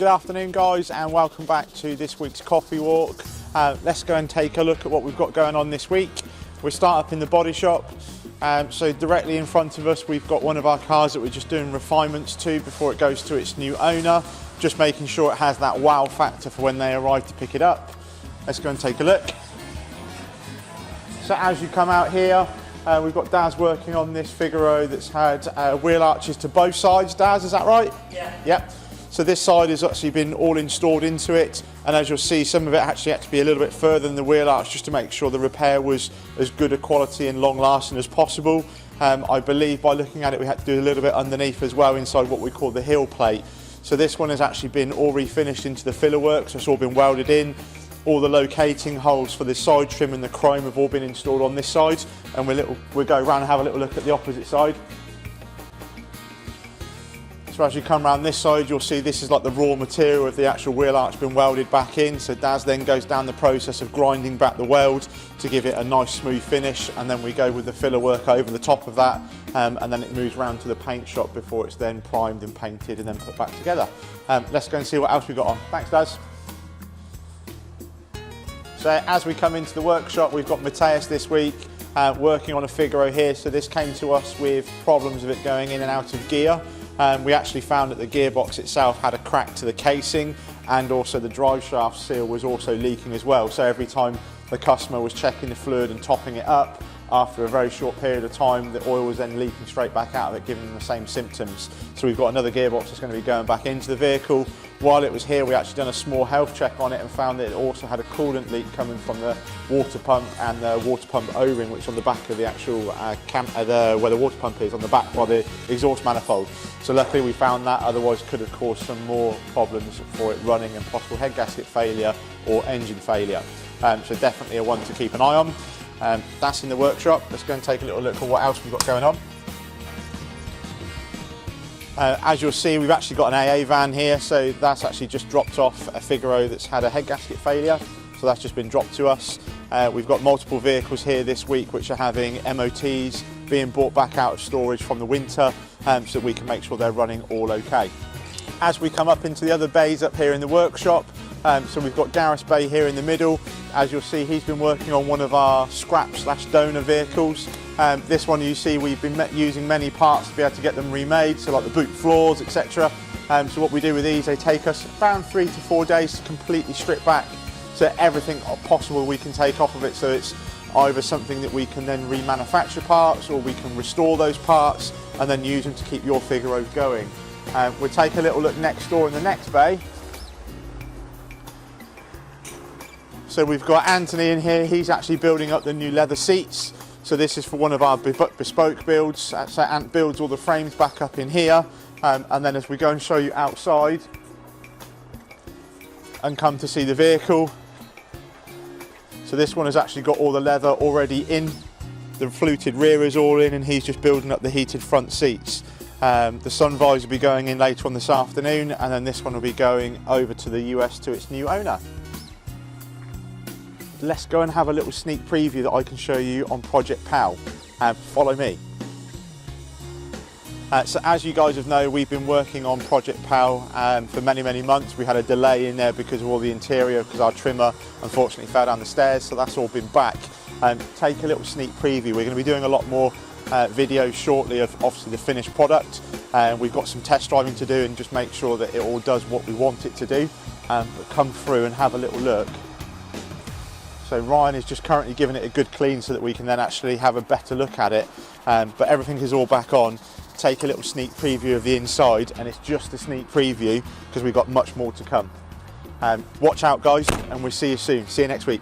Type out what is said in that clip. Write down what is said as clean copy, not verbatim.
Good afternoon guys, and welcome back to this week's coffee walk. Let's go and take a look at what we've got going on this week. We start up in the body shop. So directly in front of us we've got one of our cars that we're just doing refinements to before it goes to its new owner, just making sure it has that wow factor for when they arrive to pick it up. Let's go and take a look. So as you come out here, we've got Daz working on this Figaro that's had wheel arches to both sides. Daz, is that right? Yeah. Yep. So this side has actually been all installed into it, and as you'll see, some of it actually had to be a little bit further than the wheel arch just to make sure the repair was as good a quality and long lasting as possible. I believe by looking at it we had to do a little bit underneath as well inside what we call the heel plate. So this one has actually been all refinished into the filler work, so it's all been welded in. All the locating holes for the side trim and the chrome have all been installed on this side, and we'll go around and have a little look at the opposite side. So as you come around this side, you'll see this is like the raw material of the actual wheel arch been welded back in. So Daz then goes down the process of grinding back the weld to give it a nice smooth finish, and then we go with the filler work over the top of that, and then it moves around to the paint shop before it's then primed and painted and then put back together. Let's go and see what else we've got on. Thanks Daz. So as we come into the workshop, we've got Mateus this week working on a Figaro here. So this came to us with problems of it going in and out of gear. We actually found that the gearbox itself had a crack to the casing, and also the drive shaft seal was also leaking as well. So every time the customer was checking the fluid and topping it up, after a very short period of time, the oil was then leaking straight back out of it, giving them the same symptoms. So we've got another gearbox that's going to be going back into the vehicle. While it was here, we actually done a small health check on it and found that it also had a coolant leak coming from the water pump and the water pump O-ring, which is on the back of the actual where the water pump is, on the back by the exhaust manifold. So luckily we found that, otherwise could have caused some more problems for it running and possible head gasket failure or engine failure. So definitely a one to keep an eye on. That's in the workshop. Let's go and take a little look at what else we've got going on. As you'll see, we've actually got an AA van here, so that's actually just dropped off a Figaro that's had a head gasket failure, so that's just been dropped to us. We've got multiple vehicles here this week which are having MOTs, being brought back out of storage from the winter, so we can make sure they're running all okay. As we come up into the other bays up here in the workshop, so we've got Gareth Bay here in the middle. As you'll see, he's been working on one of our scrap/donor vehicles. This one you see we've been using many parts to be able to get them remade, so like the boot floors, etc. So what we do with these, they take us around 3 to 4 days to completely strip back, so everything possible we can take off of it, so it's either something that we can then remanufacture parts, or we can restore those parts and then use them to keep your Figaro going. We'll take a little look next door in the next bay. So we've got Anthony in here, he's actually building up the new leather seats. So this is for one of our bespoke builds. So Ant builds all the frames back up in here, and then as we go and show you outside and come to see the vehicle. So this one has actually got all the leather already in, the fluted rear is all in, and he's just building up the heated front seats. The sun visor will be going in later on this afternoon, and then this one will be going over to the US to its new owner. Let's go and have a little sneak preview that I can show you on Project PAL. Follow me. So as you guys have known, we've been working on Project PAL for many months. We had a delay in there because of all the interior, because our trimmer unfortunately fell down the stairs, so that's all been back. Take a little sneak preview. We're going to be doing a lot more videos shortly of obviously the finished product. We've got some test driving to do and just make sure that it all does what we want it to do. But come through and have a little look. So Ryan is just currently giving it a good clean so that we can then actually have a better look at it. But everything is all back on. Take a little sneak preview of the inside, and it's just a sneak preview because we've got much more to come. Watch out guys, and we'll see you soon. See you next week.